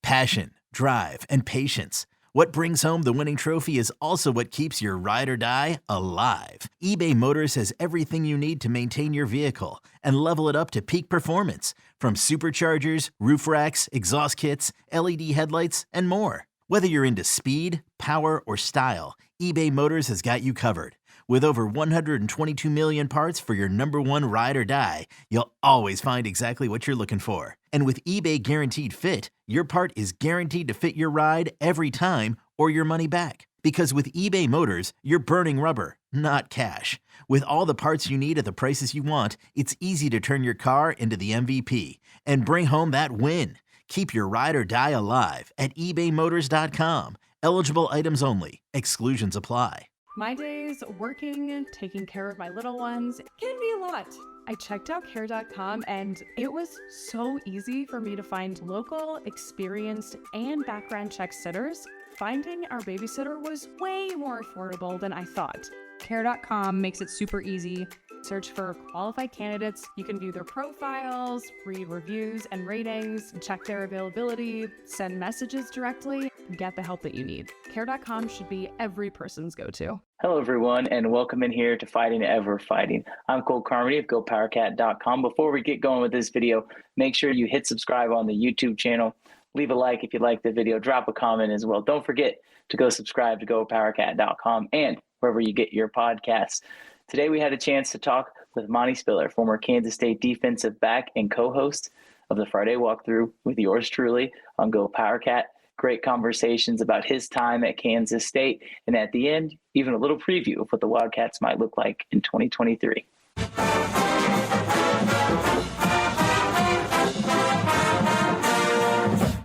Passion, drive, and patience. What brings home the winning trophy is also what keeps your ride or die alive. eBay Motors has everything you need to maintain your vehicle and level it up to peak performance, from superchargers, roof racks, exhaust kits, LED headlights, and more. Whether you're into speed, power, or style, eBay Motors has got you covered. With over 122 million parts for your number one ride or die, you'll always find exactly what you're looking for. And with eBay Guaranteed Fit, your part is guaranteed to fit your ride every time or your money back. Because with eBay Motors, you're burning rubber, not cash. With all the parts you need at the prices you want, it's easy to turn your car into the MVP and bring home that win. Keep your ride or die alive at ebaymotors.com. Eligible items only. Exclusions apply. My days working, taking care of my little ones can be a lot. I checked out care.com and it was so easy for me to find local, experienced, and background check sitters. Finding our babysitter was way more affordable than I thought. Care.com makes it super easy. Search for qualified candidates. You can view their profiles, read reviews and ratings, check their availability, send messages directly, get the help that you need. Care.com should be every person's go-to. Hello, everyone, and welcome in here to Fighting Ever Fighting. I'm Carmody of GoPowercat.com. Before we get going with this video, make sure you hit subscribe on the YouTube channel. Leave a like if you like the video. Drop a comment as well. Don't forget to go subscribe to GoPowercat.com and wherever you get your podcasts. Today, we had a chance to talk with Monte Spiller, former Kansas State defensive back and co-host of the Friday Walkthrough with yours truly on GoPowercat. Great conversations about his time at Kansas State, and at the end, even a little preview of what the Wildcats might look like in 2023.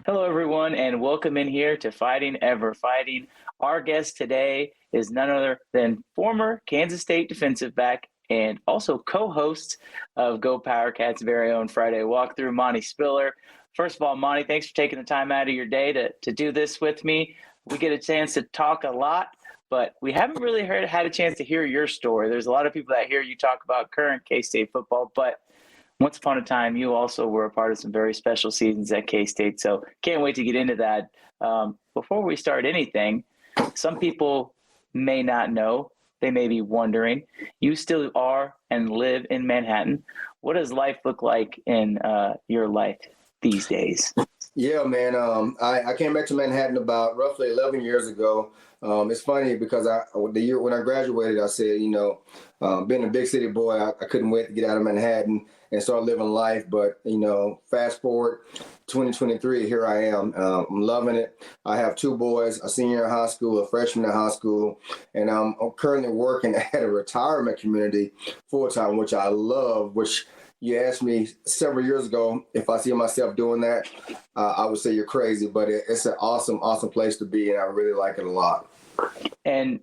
Hello, everyone, and welcome in here to Fighting Ever Fighting. Our guest today is none other than former Kansas State defensive back and also co-host of GoPowercat's very own Friday Walkthrough, Monte Spiller. First of all, Monte, thanks for taking the time out of your day to do this with me. We get a chance to talk a lot, but we haven't really had a chance to hear your story. There's a lot of people that hear you talk about current K-State football, but once upon a time, you also were a part of some very special seasons at K-State, so can't wait to get into that. Before we start anything, some people may not know, they may be wondering, you still are and live in Manhattan. What does life look like in your life these days? Yeah, man. I came back to Manhattan about roughly 11 years ago. It's funny because the year when I graduated, I said, being a big city boy, I couldn't wait to get out of Manhattan and start living life. But, fast forward 2023, here I am. I'm loving it. I have two boys, a senior in high school, a freshman in high school, and I'm currently working at a retirement community full-time, which I love, which you asked me several years ago if I see myself doing that. I would say you're crazy, but it's an awesome, awesome place to be, and I really like it a lot. And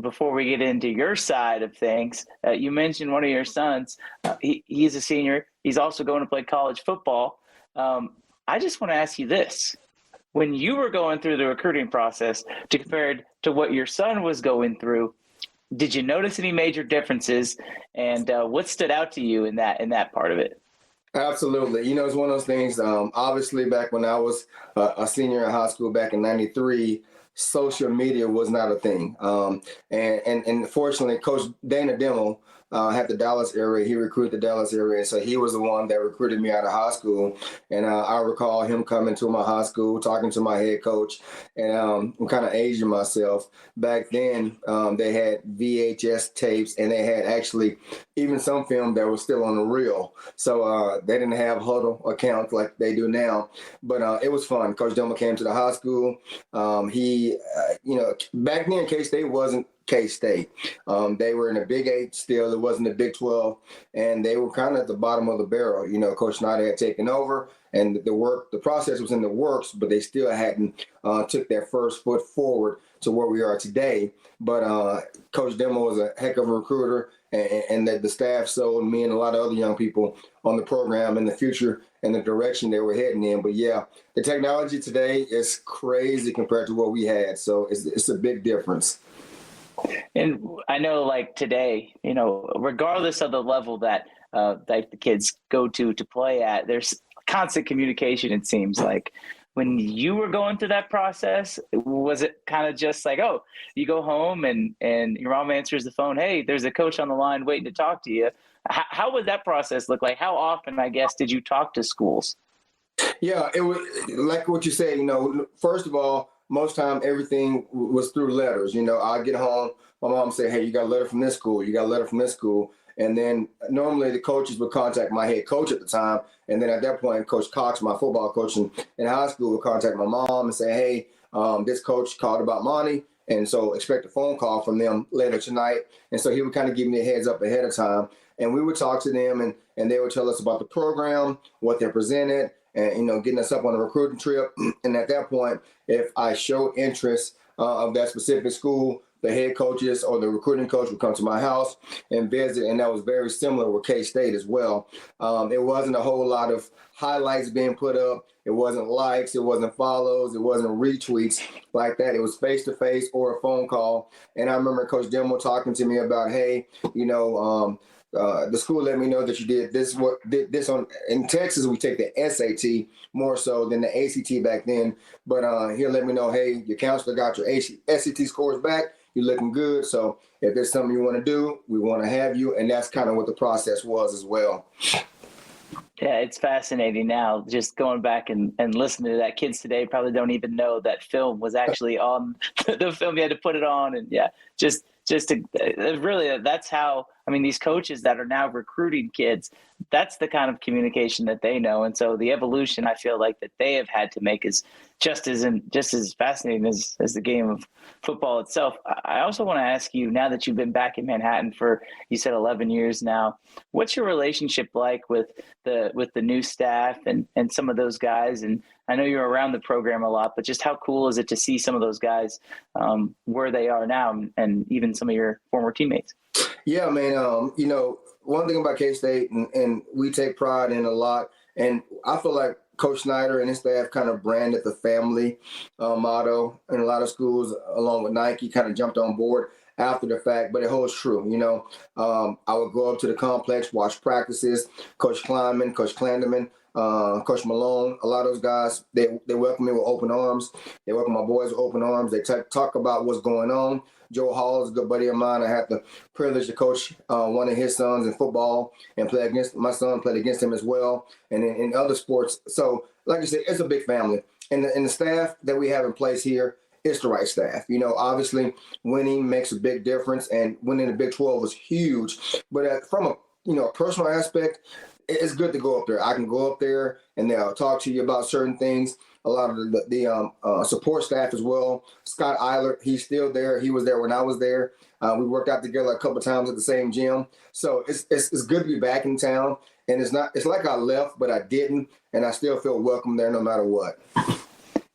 before we get into your side of things, you mentioned one of your sons. He's a senior. He's also going to play college football. I just want to ask you this. When you were going through the recruiting process compared to what your son was going through, did you notice any major differences, and what stood out to you in that part of it? Absolutely. It's one of those things. Obviously, back when I was a senior in high school back in '93, social media was not a thing. And fortunately, Coach Dana Demo had the Dallas area. He recruited the Dallas area. So he was the one that recruited me out of high school. And I recall him coming to my high school, talking to my head coach, and I'm kind of aging myself. Back then, they had VHS tapes, and they had actually even some film that was still on the reel. So they didn't have huddle accounts like they do now. But it was fun. Coach Demo came to the high school. Back then, K-State wasn't K-State. They were in the Big 8 still. It wasn't the Big 12. And they were kind of at the bottom of the barrel. Coach Snyder had taken over, and the process was in the works, but they still hadn't took their first foot forward to where we are today. But Coach Demo was a heck of a recruiter, and that the staff sold me and a lot of other young people on the program in the future and the direction they were heading in. But yeah, the technology today is crazy compared to what we had. So it's a big difference. And I know, like today, regardless of the level that the kids go to play at, there's constant communication, it seems like. when you were going through that process, was it kind of just like, oh, you go home and your mom answers the phone, hey, there's a coach on the line waiting to talk to you? How would that process look like? How often, I guess, did you talk to schools? Yeah, it was like what you said. First of all, most time everything was through letters. I get home, my mom say, "Hey, you got a letter from this school. You got a letter from this school." And then normally the coaches would contact my head coach at the time, and then at that point, Coach Cox, my football coach in high school, would contact my mom and say, "Hey, this coach called about Monty, and so expect a phone call from them later tonight." And so he would kind of give me a heads up ahead of time, and we would talk to them, and they would tell us about the program, what they presented, and getting us up on a recruiting trip. And at that point, if I showed interest of that specific school, the head coaches or the recruiting coach would come to my house and visit, and that was very similar with K-State as well. It wasn't a whole lot of highlights being put up. It wasn't likes, it wasn't follows, it wasn't retweets like that. It was face-to-face or a phone call. And I remember Coach Demo talking to me about, hey, the school let me know that you did this. In Texas, we take the SAT more so than the ACT back then. But he'll let me know, hey, your counselor got your SAT scores back. You're looking good. So if there's something you want to do, we want to have you. And that's kind of what the process was as well. Yeah, it's fascinating now, just going back and listening to that. Kids today probably don't even know that film was actually on the film. You had to put it on. And yeah, just to really, that's how, these coaches that are now recruiting kids, that's the kind of communication that they know. And so the evolution I feel like that they have had to make is just as fascinating as the game of football itself. I also want to ask you, now that you've been back in Manhattan for, you said 11 years now, what's your relationship like with the new staff and some of those guys? And I know you're around the program a lot, but just how cool is it to see some of those guys where they are now, and even some of your former teammates? Yeah, man. One thing about K-State, and we take pride in a lot, and I feel like Coach Snyder and his staff kind of branded the family motto, and a lot of schools, along with Nike, kind of jumped on board after the fact, but it holds true. I would go up to the complex, watch practices. Coach Kleinman, Coach Clanderman, Coach Malone, a lot of those guys, they welcome me with open arms. They welcome my boys with open arms. They talk about what's going on. Joe Hall is a good buddy of mine. I had the privilege to coach one of his sons in football and play against my son, played against him as well, and in other sports. So, like I said, it's a big family. And the staff that we have in place here, it's the right staff. Obviously, winning makes a big difference, and winning the Big 12 was huge. But from a personal aspect, it's good to go up there. I can go up there and they'll talk to you about certain things. A lot of the support staff as well. Scott Eiler, he's still there. He was there when I was there. We worked out together a couple of times at the same gym. So it's good to be back in town. And it's like I left, but I didn't. And I still feel welcome there no matter what.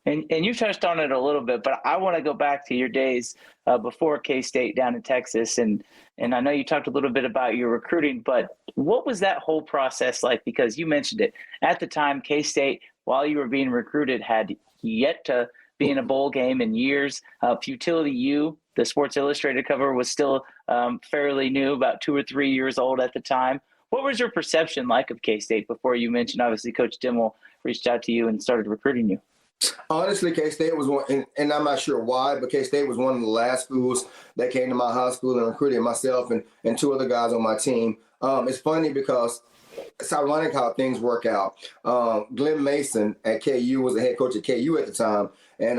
And you touched on it a little bit, but I want to go back to your days before K-State down in Texas. And I know you talked a little bit about your recruiting, but what was that whole process like? Because you mentioned it. At the time, K-State, while you were being recruited, had yet to be in a bowl game in years. Futility U, the Sports Illustrated cover, was still fairly new, about 2 or 3 years old at the time. What was your perception like of K-State before you mentioned, obviously, Coach Dimmel reached out to you and started recruiting you? Honestly, K-State was one, and I'm not sure why, but K-State was one of the last schools that came to my high school and recruited myself and 2 other guys on my team. It's funny because it's ironic how things work out. Glenn Mason at KU was the head coach at KU at the time, and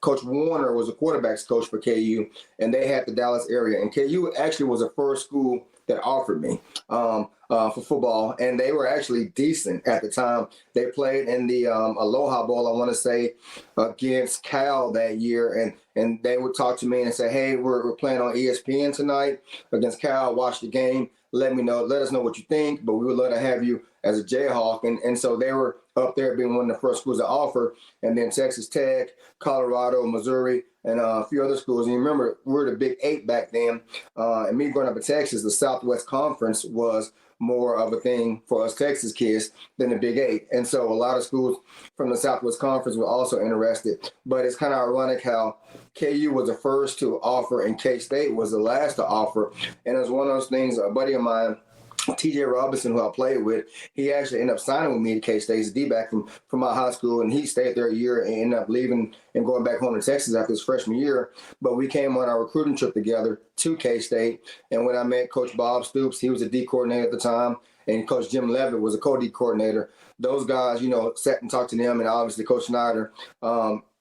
Coach Warner was a quarterbacks coach for KU, and they had the Dallas area. And KU actually was the first school that offered me for football, and they were actually decent at the time. They played in the Aloha Bowl, I want to say, against Cal that year, and they would talk to me and say, hey, we're playing on ESPN tonight against Cal, watch the game, let us know what you think, but we would love to have you as a Jayhawk. And so they were up there being one of the first schools to offer, and then Texas Tech, Colorado, Missouri, and a few other schools. And you remember, we were the Big 8 back then. And me growing up in Texas, the Southwest Conference was more of a thing for us Texas kids than the Big 8. And so a lot of schools from the Southwest Conference were also interested. But it's kind of ironic how KU was the first to offer and K-State was the last to offer. And it was one of those things, a buddy of mine, TJ Robinson, who I played with, he actually ended up signing with me to K-State. He's a D-back from my high school, and he stayed there a year and ended up leaving and going back home to Texas after his freshman year. But we came on our recruiting trip together to K-State, and when I met Coach Bob Stoops, he was a D coordinator at the time, and Coach Jim Levitt was a co-D coordinator. Those guys, sat and talked to them, and obviously Coach Snyder.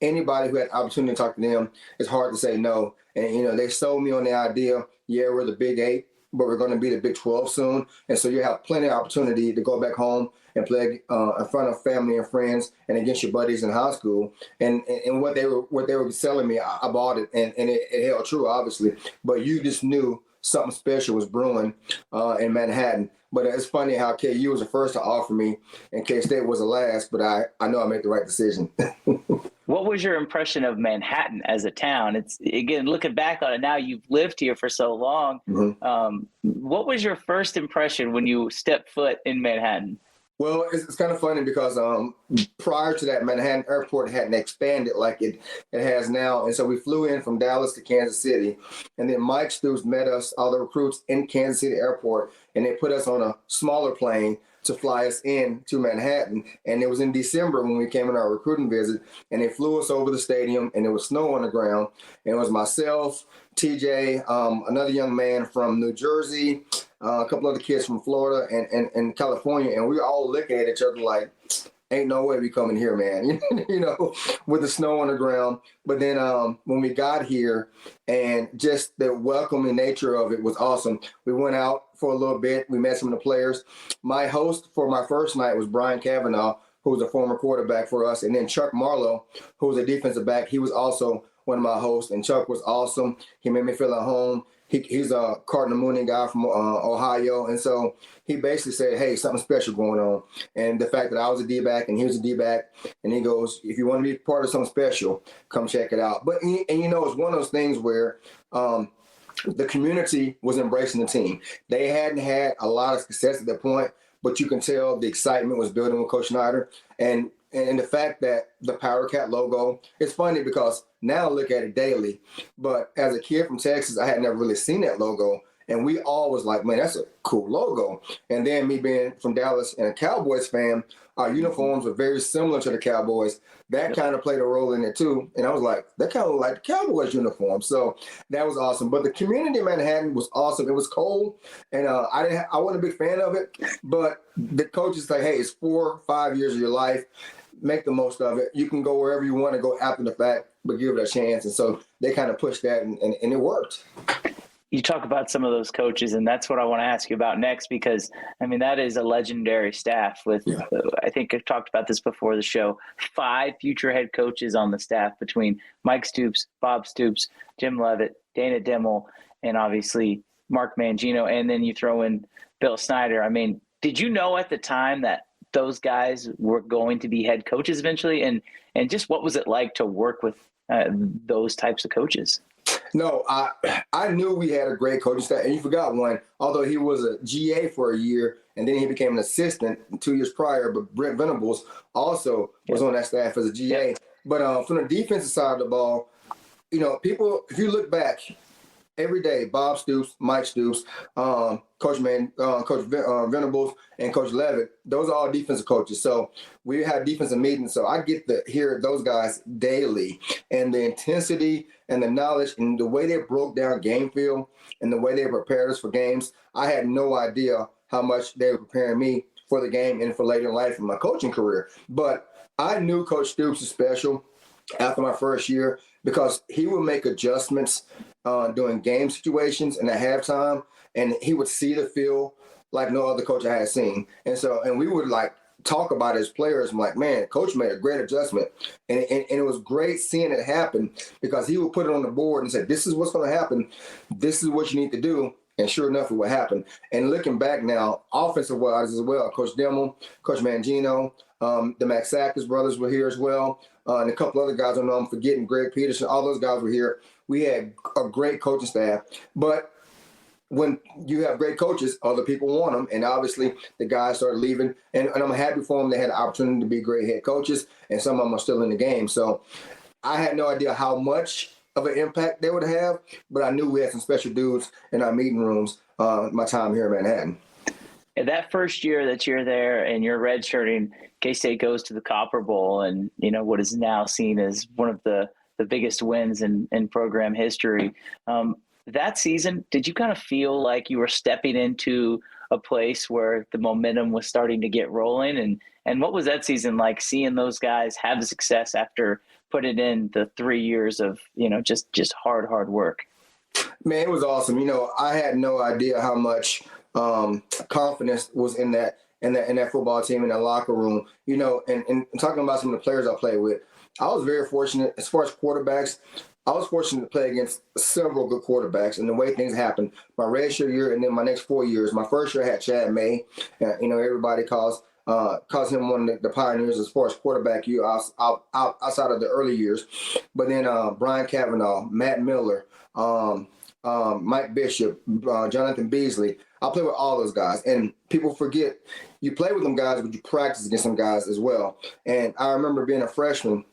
Anybody who had the opportunity to talk to them, it's hard to say no. And, they sold me on the idea, we're the Big 8, but we're going to be the Big 12 soon. And so you have plenty of opportunity to go back home and play in front of family and friends and against your buddies in high school. And what they were selling me, I bought it, and it held true, obviously. But you just knew something special was brewing in Manhattan. But it's funny how KU was the first to offer me and K-State was the last, but I know I made the right decision. What was your impression of Manhattan as a town? It's, again, looking back on it now, you've lived here for so long. Mm-hmm. What was your first impression when you stepped foot in Manhattan? Well, it's kind of funny because prior to that, Manhattan Airport hadn't expanded like it has now. And so we flew in from Dallas to Kansas City. And then Mike Stoops met us, all the recruits, in Kansas City Airport. And they put us on a smaller plane to fly us in to Manhattan. And it was in December when we came on our recruiting visit. And they flew us over the stadium, and there was snow on the ground. And it was myself, TJ, another young man from New Jersey, a couple other kids from Florida and California, and we were all looking at each other like, ain't no way we coming here, man, with the snow on the ground. But then when we got here, and just the welcoming nature of it was awesome. We went out for a little bit. We met some of the players. My host for my first night was Brian Cavanaugh, who was a former quarterback for us, and then Chuck Marlowe, who was a defensive back. He was also one of my hosts, and Chuck was awesome. He made me feel at home. He's a Cardinal Mooning guy from Ohio. And so he basically said, hey, something special going on. And the fact that I was a D-back and he was a D-back, and he goes, if you want to be part of something special, come check it out. But, it's one of those things where the community was embracing the team. They hadn't had a lot of success at that point, but you can tell the excitement was building with Coach Snyder. And the fact that the PowerCat logo, it's funny because now I look at it daily, but as a kid from Texas, I had never really seen that logo. And we all was like, man, that's a cool logo. And then me being from Dallas and a Cowboys fan, our uniforms were very similar to the Cowboys. That kind of played a role in it too. And I was like, that kind of like the Cowboys uniform. So that was awesome. But the community in Manhattan was awesome. It was cold, and I wasn't a big fan of it. But the coaches like, hey, it's 4 or 5 years of your life. Make the most of it. You can go wherever you want to go after the fact, but give it a chance. And so they kind of pushed that, and it worked. You talk about some of those coaches, and that's what I want to ask you about next, because, that is a legendary staff with, I think I've talked about this before the show, 5 future head coaches on the staff between Mike Stoops, Bob Stoops, Jim Levitt, Dana Dimmel, and obviously Mark Mangino, and then you throw in Bill Snyder. Did you know at the time that those guys were going to be head coaches eventually? And just what was it like to work with those types of coaches? No, I knew we had a great coaching staff, and you forgot one. Although he was a GA for a year, and then he became an assistant 2 years prior. But Brent Venables also was on that staff as a GA. Yep. But from the defensive side of the ball, people, if you look back, every day, Bob Stoops, Mike Stoops, Coach Venables, and Coach Levitt, those are all defensive coaches. So we had defensive meetings. So I get to hear those guys daily, and the intensity and the knowledge and the way they broke down game film and the way they prepared us for games. I had no idea how much they were preparing me for the game and for later in life in my coaching career. But I knew Coach Stoops was special after my first year because he would make adjustments during game situations and at halftime, and he would see the field like no other coach I had seen. And we would talk about it as players. I'm like, man, coach made a great adjustment. And it was great seeing it happen because he would put it on the board and say, this is what's going to happen. This is what you need to do. And sure enough, it would happen. And looking back now, offensive-wise as well, Coach Dimmel, Coach Mangino, the Max Sackers brothers were here as well. And a couple other guys I know I'm forgetting, Greg Peterson, all those guys were here. We had a great coaching staff. But when you have great coaches, other people want them. And obviously the guys started leaving. And I'm happy for them. They had the opportunity to be great head coaches, and some of them are still in the game. So I had no idea how much of an impact they would have, but I knew we had some special dudes in our meeting rooms my time here in Manhattan. That first year that you're there and you're redshirting, K-State goes to the Copper Bowl and, what is now seen as one of the biggest wins in program history. That season, did you kind of feel like you were stepping into a place where the momentum was starting to get rolling? And what was that season like, seeing those guys have the success after putting in the 3 years of, just hard work? Man, it was awesome. I had no idea how much confidence was in that football team, in that locker room. And talking about some of the players I played with, I was very fortunate as far as quarterbacks. I was fortunate to play against several good quarterbacks, and the way things happened. My redshirt year, and then my next 4 years. My first year I had Chad May. Everybody calls him one of the pioneers as far as quarterback year outside of the early years. But then Brian Cavanaugh, Matt Miller, Mike Bishop, Jonathan Beasley. I play with all those guys, and people forget you play with them guys, but you practice against some guys as well. And I remember being a freshman.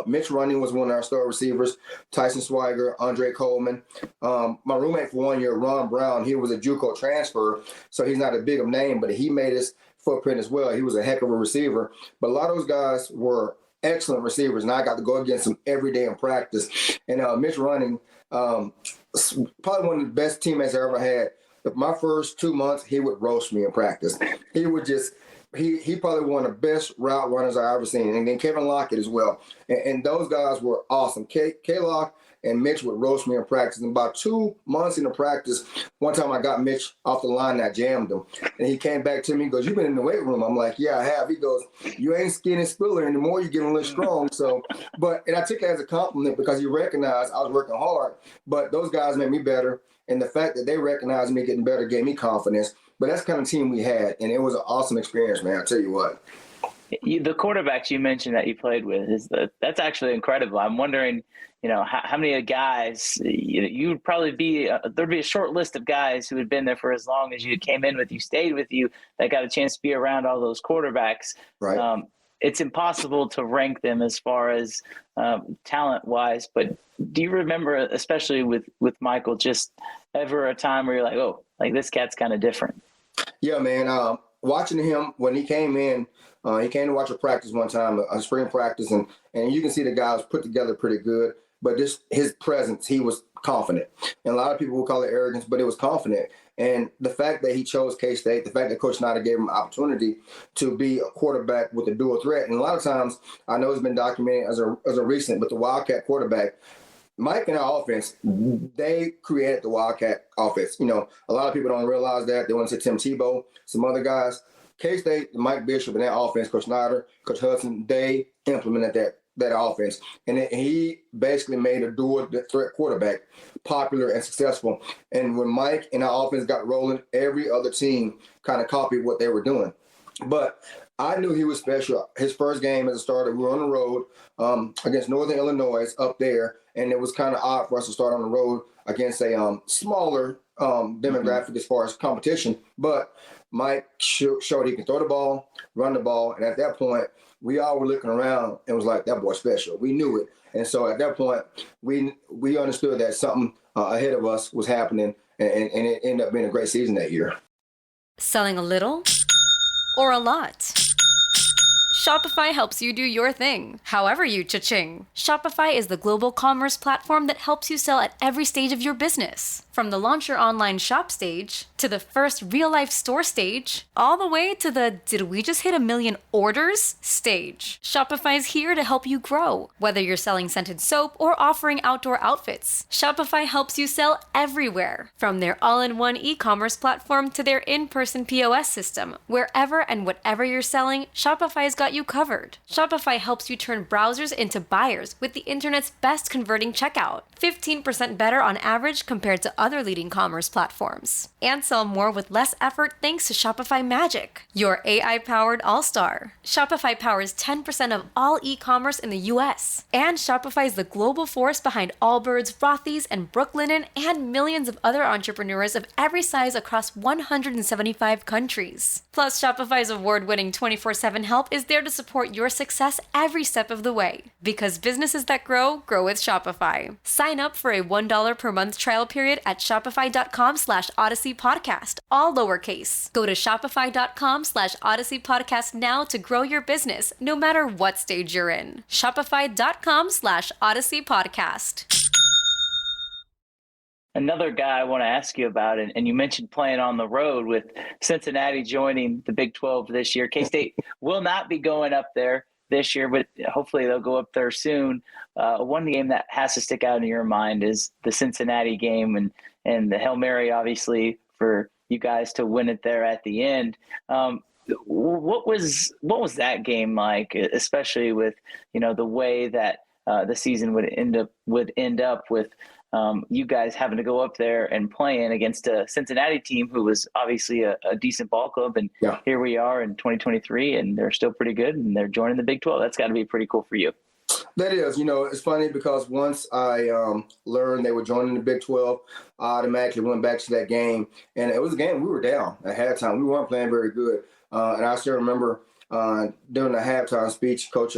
Mitch Running was one of our star receivers. Tyson Swiger, Andre Coleman. My roommate for 1 year, Ron Brown, he was a JUCO transfer, so he's not a big of name, but he made his footprint as well. He was a heck of a receiver. But a lot of those guys were excellent receivers, and I got to go against them every day in practice. And Mitch Running, probably one of the best teammates I ever had. My first 2 months, he would roast me in practice. He would just he probably one of the best route runners I ever seen. And then Kevin Lockett as well. And those guys were awesome. K-Lock and Mitch would roast me in practice. And about 2 months into practice, one time I got Mitch off the line and I jammed him. And he came back to me and goes, "You've been in the weight room." I'm like, "Yeah, I have." He goes, "You ain't Skinny Spiller anymore. You're getting a little strong." And I took it as a compliment because he recognized I was working hard. But those guys made me better. And the fact that they recognized me getting better gave me confidence. But that's the kind of team we had, and it was an awesome experience, man. I tell you what. The quarterbacks you mentioned that you played with, that's actually incredible. I'm wondering, how many guys you would probably be. There'd be a short list of guys who had been there for as long as you, came in with you, stayed with you, that got a chance to be around all those quarterbacks. Right. It's impossible to rank them as far as talent-wise, but do you remember, especially with Michael, just ever a time where you're like, oh, like this cat's kind of different? Yeah, man. Watching him when he came in, he came to watch a practice one time, a spring practice, and you can see the guy was put together pretty good. But just his presence, he was confident. And a lot of people will call it arrogance, but it was confident. And the fact that he chose K-State, the fact that Coach Snyder gave him an opportunity to be a quarterback with a dual threat. And a lot of times, I know it's been documented as a recent, but the Wildcat quarterback, Mike and our offense, they created the Wildcat offense. A lot of people don't realize that. They want to say Tim Tebow, some other guys. K-State, Mike Bishop, and that offense, Coach Snyder, Coach Hudson, they implemented that offense. And he basically made a dual threat quarterback popular and successful. And when Mike and our offense got rolling, every other team kind of copied what they were doing. But I knew he was special. His first game as a starter, we were on the road against Northern Illinois up there, and it was kind of odd for us to start on the road against a smaller demographic as far as competition. But Mike showed he can throw the ball, run the ball, and at that point, we all were looking around and was like, that boy's special. We knew it. And so at that point, we understood that something ahead of us was happening, and it ended up being a great season that year. Selling a little or a lot? Shopify helps you do your thing, however you cha-ching. Shopify is the global commerce platform that helps you sell at every stage of your business. From the launch your online shop stage, to the first real-life store stage, all the way to the did we just hit 1 million orders stage. Shopify's here to help you grow. Whether you're selling scented soap or offering outdoor outfits, Shopify helps you sell everywhere. From their all-in-one e-commerce platform to their in-person POS system, wherever and whatever you're selling, Shopify's got you covered. Shopify helps you turn browsers into buyers with the internet's best converting checkout. 15% better on average compared to other leading commerce platforms. And sell more with less effort thanks to Shopify Magic, your AI-powered all-star. Shopify powers 10% of all e-commerce in the US. And Shopify is the global force behind Allbirds, Rothy's, and Brooklinen, and millions of other entrepreneurs of every size across 175 countries. Plus, Shopify's award-winning 24/7 help is there to support your success every step of the way. Because businesses that grow, grow with Shopify. Sign up for a $1 per month trial period at shopify.com/Odyssey Podcast, all lowercase. Go to shopify.com/Odyssey Podcast now to grow your business, no matter what stage you're in. Shopify.com/Odyssey Podcast. Another guy I want to ask you about, and you mentioned playing on the road with Cincinnati joining the Big 12 this year. K-State will not be going up there this year, but hopefully they'll go up there soon. One game that has to stick out in your mind is the Cincinnati game and the Hail Mary, obviously, for you guys to win it there at the end. What was that game like, especially with, the way that the season would end up with you guys having to go up there and playing against a Cincinnati team who was obviously a decent ball club. And Here we are in 2023, and they're still pretty good, and they're joining the Big 12. That's got to be pretty cool for you. That is. It's funny because once I learned they were joining the Big 12, I automatically went back to that game. And it was a game we were down at halftime. We weren't playing very good. And I still remember during the halftime speech, Coach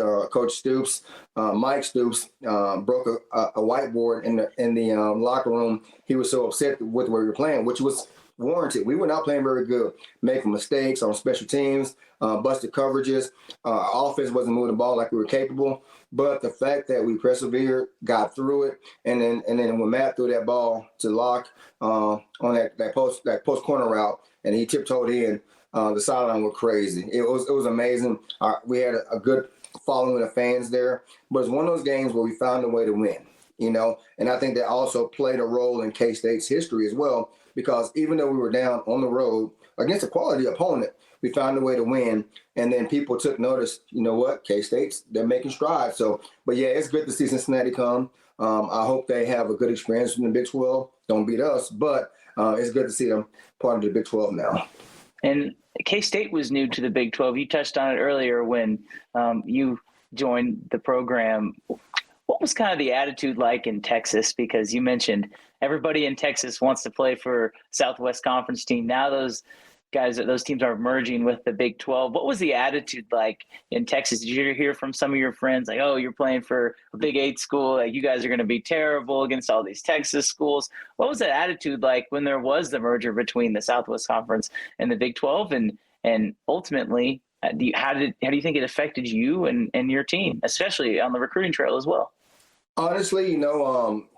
Stoops, Mike Stoops, broke a whiteboard in the locker room. He was so upset with where we were playing, which was warranted. We were not playing very good, making mistakes on special teams, busted coverages. Our offense wasn't moving the ball like we were capable. But the fact that we persevered, got through it, and then when Matt threw that ball to Locke on that post corner route, and he tiptoed in. The sideline were crazy. It was amazing. We had a good following of fans there, but it's one of those games where we found a way to win, and I think that also played a role in K-State's history as well, because even though we were down on the road against a quality opponent, we found a way to win, and then people took notice. You know what? K-State's, they're making strides. So, but yeah, it's good to see Cincinnati come. I hope they have a good experience in the Big 12. Don't beat us, but it's good to see them part of the Big 12 now. And K-State was new to the Big 12. You touched on it earlier when you joined the program. What was kind of the attitude like in Texas? Because you mentioned everybody in Texas wants to play for Southwest Conference team. Now those teams are merging with the Big 12. What was the attitude like in Texas? Did you hear from some of your friends like, oh, you're playing for a Big 8 school, like you guys are going to be terrible against all these Texas schools? What was that attitude like when there was the merger between the Southwest Conference and the Big 12? And ultimately, how do you think it affected you and your team, especially on the recruiting trail as well? Honestly,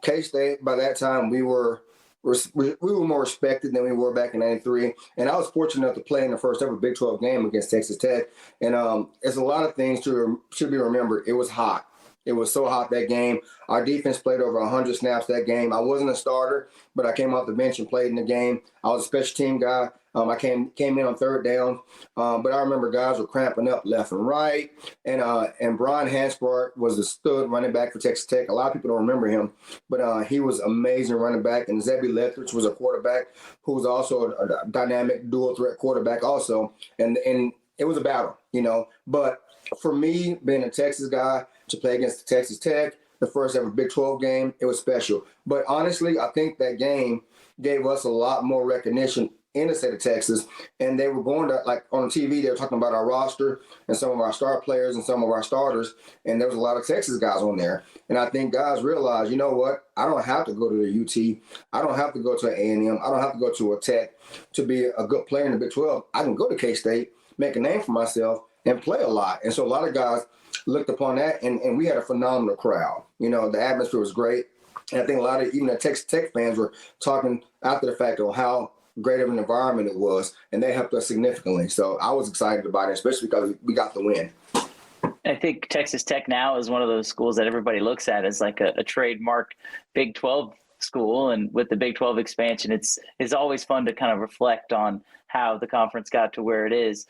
K-State, by that time, we were more respected than we were back in '93, and I was fortunate enough to play in the first ever Big 12 game against Texas Tech. And it's a lot of things should be remembered. It was hot. It was so hot that game. Our defense played over 100 snaps that game. I wasn't a starter, but I came off the bench and played in the game. I was a special team guy. I came in on third down, but I remember guys were cramping up left and right. And Brian Hanspart was the stud running back for Texas Tech. A lot of people don't remember him, but he was amazing running back. And Zebby Lethbridge was a quarterback who was also a dynamic dual threat quarterback also. And it was a battle, But for me, being a Texas guy, to play against Texas Tech, the first ever Big 12 game, it was special. But honestly, I think that game gave us a lot more recognition in the state of Texas. And they were going to, like on TV, they were talking about our roster and some of our star players and some of our starters. And there was a lot of Texas guys on there. And I think guys realized, you know what? I don't have to go to the UT. I don't have to go to an A&M. I don't have to go to a Tech to be a good player in the Big 12. I can go to K-State, make a name for myself, and play a lot. And so a lot of guys looked upon that, and we had a phenomenal crowd. The atmosphere was great. And I think a lot of even the Texas Tech fans were talking after the fact of how great of an environment it was, and they helped us significantly. So I was excited about it, especially because we got the win. I think Texas Tech now is one of those schools that everybody looks at as like a trademark Big 12 school. And with the Big 12 expansion, it's always fun to kind of reflect on how the conference got to where it is.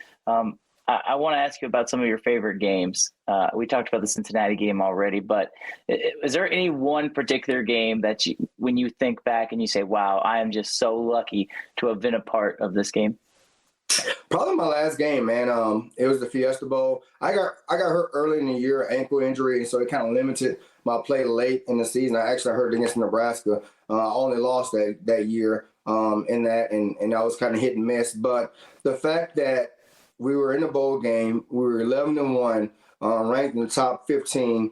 I want to ask you about some of your favorite games. We talked about the Cincinnati game already, but is there any one particular game that when you think back and you say, wow, I am just so lucky to have been a part of this game? Probably my last game, man. It was the Fiesta Bowl. I got hurt early in the year, ankle injury, and so it kind of limited my play late in the season. I actually hurt against Nebraska. I only lost that year in that, and I was kind of hit and miss. But the fact that we were in the bowl game. We were 11-1, ranked in the top 15,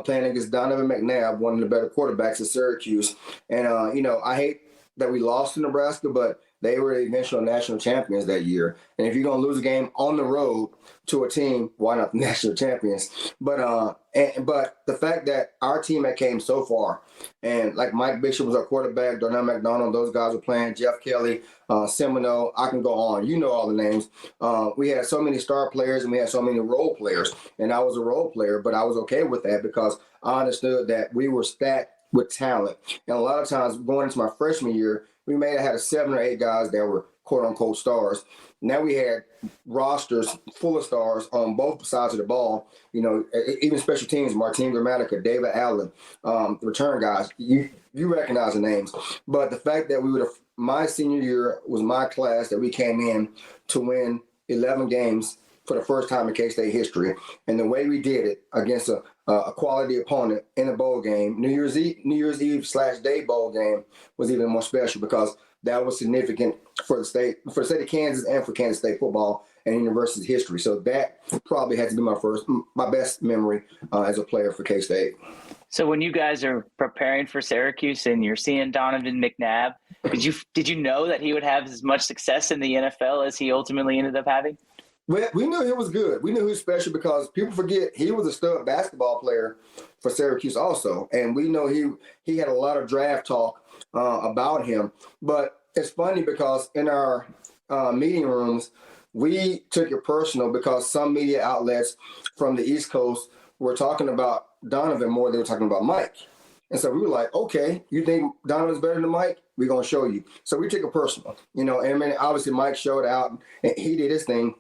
playing against Donovan McNabb, one of the better quarterbacks at Syracuse. And, I hate that we lost to Nebraska, but they were the eventual national champions that year. And if you're going to lose a game on the road to a team, why not the national champions? But the fact that our team had came so far, and like Mike Bishop was our quarterback, Darnell McDonald, those guys were playing, Jeff Kelly, Semino, I can go on. You know all the names. We had so many star players and we had so many role players. And I was a role player, but I was okay with that because I understood that we were stacked with talent. And a lot of times going into my freshman year, we may have had 7 or 8 guys that were quote unquote stars. Now we had rosters full of stars on both sides of the ball. Even special teams, Martin Gramatica, David Allen, the return guys, you recognize the names. But the fact that my senior year was my class that we came in to win 11 games for the first time in K-State history. And the way we did it against a quality opponent in a bowl game, New Year's Eve/day bowl game was even more special because that was significant for the state of Kansas and for Kansas State football and university history. So that probably had to be my best memory as a player for K-State. So when you guys are preparing for Syracuse and you're seeing Donovan McNabb, did you know that he would have as much success in the NFL as he ultimately ended up having? We knew he was good. We knew he was special because people forget he was a stud basketball player for Syracuse also. And we know he had a lot of draft talk about him. But it's funny because in our meeting rooms, we took it personal because some media outlets from the East Coast were talking about Donovan more than they were talking about Mike. And so we were like, okay, you think Donovan's better than Mike? We're going to show you. So we took it personal. And I mean, obviously Mike showed out and he did his thing.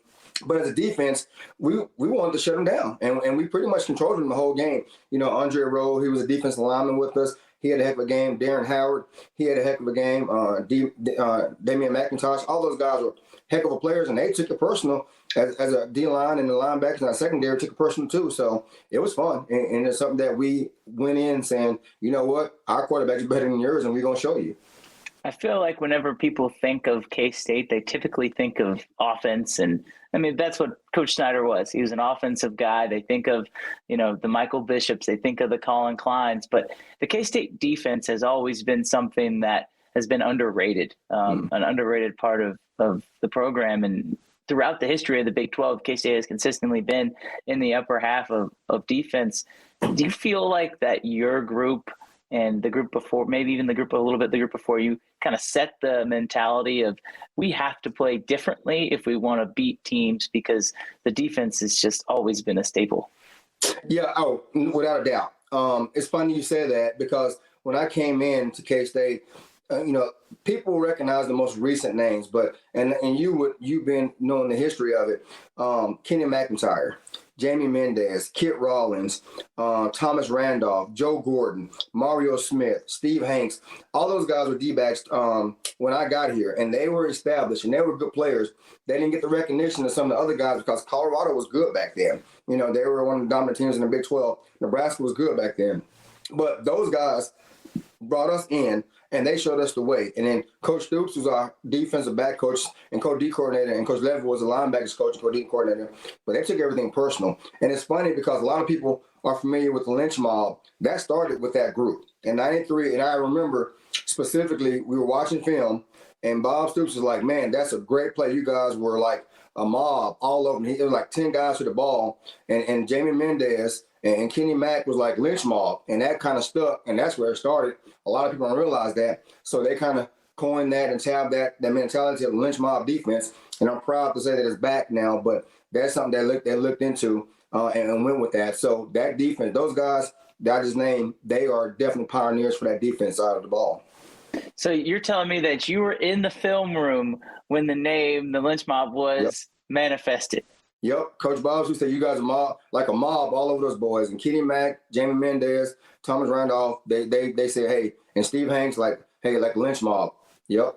But as a defense, we wanted to shut him down, and we pretty much controlled him the whole game. Andre Rowe, he was a defensive lineman with us. He had a heck of a game. Darren Howard, he had a heck of a game. Damian McIntosh, all those guys were heck of a players, and they took it personal as a D-line, and the linebackers and our secondary took it personal too. So it was fun, and it's something that we went in saying, you know what, our quarterback is better than yours, and we're going to show you. I feel like whenever people think of K-State, they typically think of offense. And I mean, that's what Coach Snyder was. He was an offensive guy. They think of, the Michael Bishops, they think of the Colin Kleins, but the K-State defense has always been something that has been underrated, an underrated part of the program. And throughout the history of the Big 12, K-State has consistently been in the upper half of defense. Do you feel like that your group and the group before, maybe even the group before you, kind of set the mentality of we have to play differently if we want to beat teams because the defense has just always been a staple? Yeah, without a doubt. It's funny you say that because when I came in to K-State, people recognize the most recent names, but and you've been knowing the history of it. Kenny McIntyre, Jamie Mendez, Kit Rawlins, Thomas Randolph, Joe Gordon, Mario Smith, Steve Hanks. All those guys were D-backs when I got here, and they were established, and they were good players. They didn't get the recognition of some of the other guys because Colorado was good back then. They were one of the dominant teams in the Big 12. Nebraska was good back then. But those guys brought us in, and they showed us the way. And then Coach Stoops was our defensive back coach and co-D coordinator, and Coach Levy was a linebackers coach and co-D coordinator. But they took everything personal. And it's funny because a lot of people are familiar with the lynch mob. That started with that group. In 93, and I remember specifically, we were watching film, and Bob Stoops was like, man, that's a great play. You guys were like a mob all over. It was like 10 guys with the ball. And Jamie Mendez and Kenny Mack was like lynch mob. And that kind of stuck, and that's where it started. A lot of people don't realize that. So they kind of coined that and tabbed that mentality of the lynch mob defense. And I'm proud to say that it's back now, but that's something they looked into and went with that. So that defense, those guys that I just named, they are definitely pioneers for that defense side of the ball. So you're telling me that you were in the film room when the name, the lynch mob, was manifested? Yep. Coach Bob who said you guys are like a mob all over those boys. And Kenny Mack, Jamie Mendez, Thomas Randolph, they say, hey, and Steve Hanks, like, hey, like lynch mob. Yep.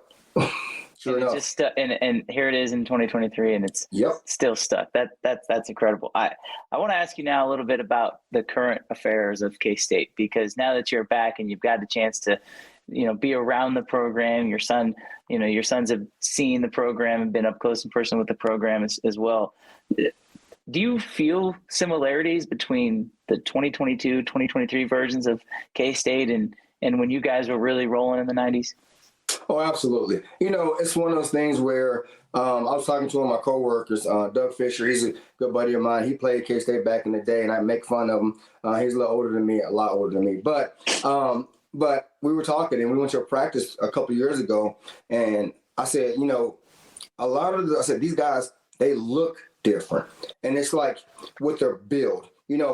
Sure enough. Just and here it is in 2023, and it's still stuck. That's incredible. I want to ask you now a little bit about the current affairs of K-State, because now that you're back and you've got the chance to be around the program. Your sons have seen the program and been up close and personal with the program as well. Do you feel similarities between the 2022, 2023 versions of K-State and when you guys were really rolling in the 90s? Oh, absolutely. It's one of those things where I was talking to one of my coworkers, Doug Fisher. He's a good buddy of mine. He played K-State back in the day, and I make fun of him. He's a little older than me, a lot older than me. But we were talking, and we went to a practice a couple years ago, and I said, these guys, they look different. And it's like with their build.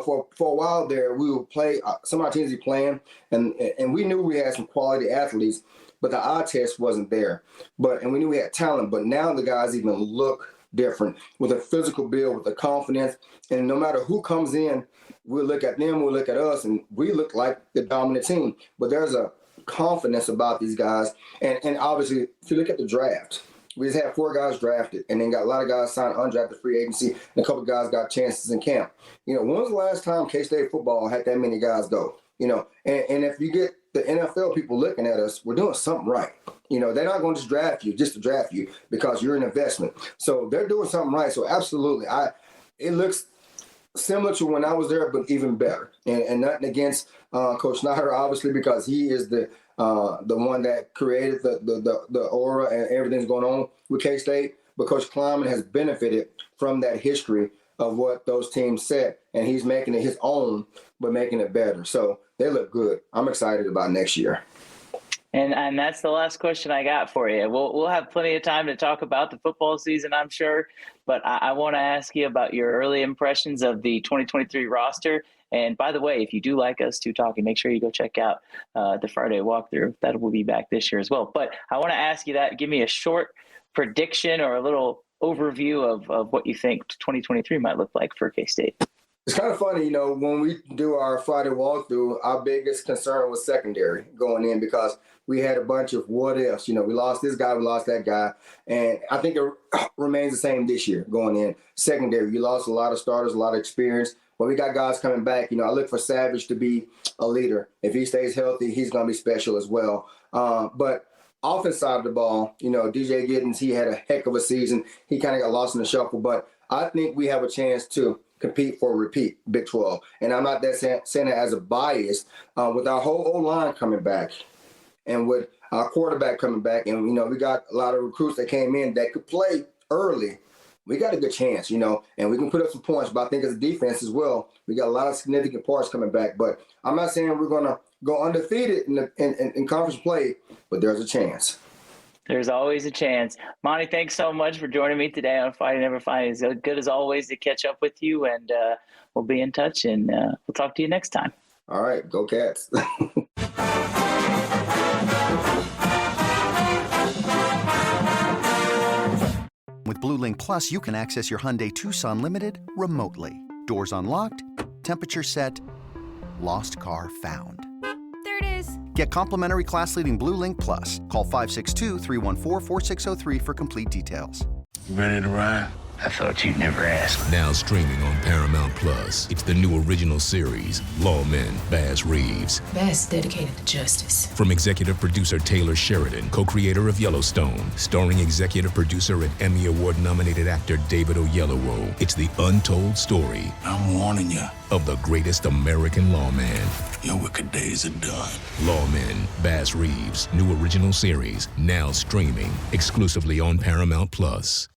For a while there, we would play, some of our teams be playing, and we knew we had some quality athletes, but the eye test wasn't there. And we knew we had talent, but now the guys even look different with a physical build, with the confidence. And no matter who comes in, we'll look at them, we'll look at us, and we look like the dominant team. But there's a confidence about these guys. And obviously, if you look at the draft, we just had 4 guys drafted, and then got a lot of guys signed undrafted free agency, and a couple of guys got chances in camp. When was the last time K-State football had that many guys go? And if you get the NFL people looking at us, we're doing something right. They're not going to just draft you just to draft you because you're an investment. So they're doing something right. So absolutely, it looks similar to when I was there, but even better. And nothing against Coach Snyder, obviously, because he is the one that created the aura and everything's going on with K-State. But Coach Kleiman has benefited from that history of what those teams said, and he's making it his own, but making it better. So they look good. I'm excited about next year. And that's the last question I got for you. We'll have plenty of time to talk about the football season, I'm sure. But I want to ask you about your early impressions of the 2023 roster. And by the way, if you do like us two talking, make sure you go check out the Friday walkthrough. That will be back this year as well. But I want to ask you that. Give me a short prediction or a little overview of what you think 2023 might look like for K-State. It's kind of funny, when we do our Friday walkthrough, our biggest concern was secondary going in because we had a bunch of what ifs. We lost this guy, we lost that guy. And I think it remains the same this year going in. Secondary, you lost a lot of starters, a lot of experience. But we got guys coming back. I look for Savage to be a leader. If he stays healthy, he's going to be special as well. But offense side of the ball, DJ Giddens, he had a heck of a season. He kind of got lost in the shuffle. But I think we have a chance to compete for a repeat Big 12. And I'm not saying it as a bias. With our whole O-line coming back and with our quarterback coming back, and, we got a lot of recruits that came in that could play early. We got a good chance, and we can put up some points. But I think as a defense as well, we got a lot of significant parts coming back. But I'm not saying we're going to go undefeated in conference play, but there's a chance. There's always a chance. Monte, thanks so much for joining me today on Fighting Never Fighting. It's good as always to catch up with you, and we'll be in touch, and we'll talk to you next time. All right, go Cats. With Blue Link Plus, you can access your Hyundai Tucson Limited remotely. Doors unlocked, temperature set, lost car found. There it is. Get complimentary class-leading Blue Link Plus. Call 562-314-4603 for complete details. You ready to ride? I thought you'd never ask. Now streaming on Paramount Plus. It's the new original series, Lawmen, Bass Reeves. Bass dedicated to justice. From executive producer Taylor Sheridan, co-creator of Yellowstone, starring executive producer and Emmy Award-nominated actor David Oyelowo. It's the untold story. I'm warning you. Of the greatest American lawman. Your wicked days are done. Lawmen, Bass Reeves. New original series, now streaming exclusively on Paramount Plus.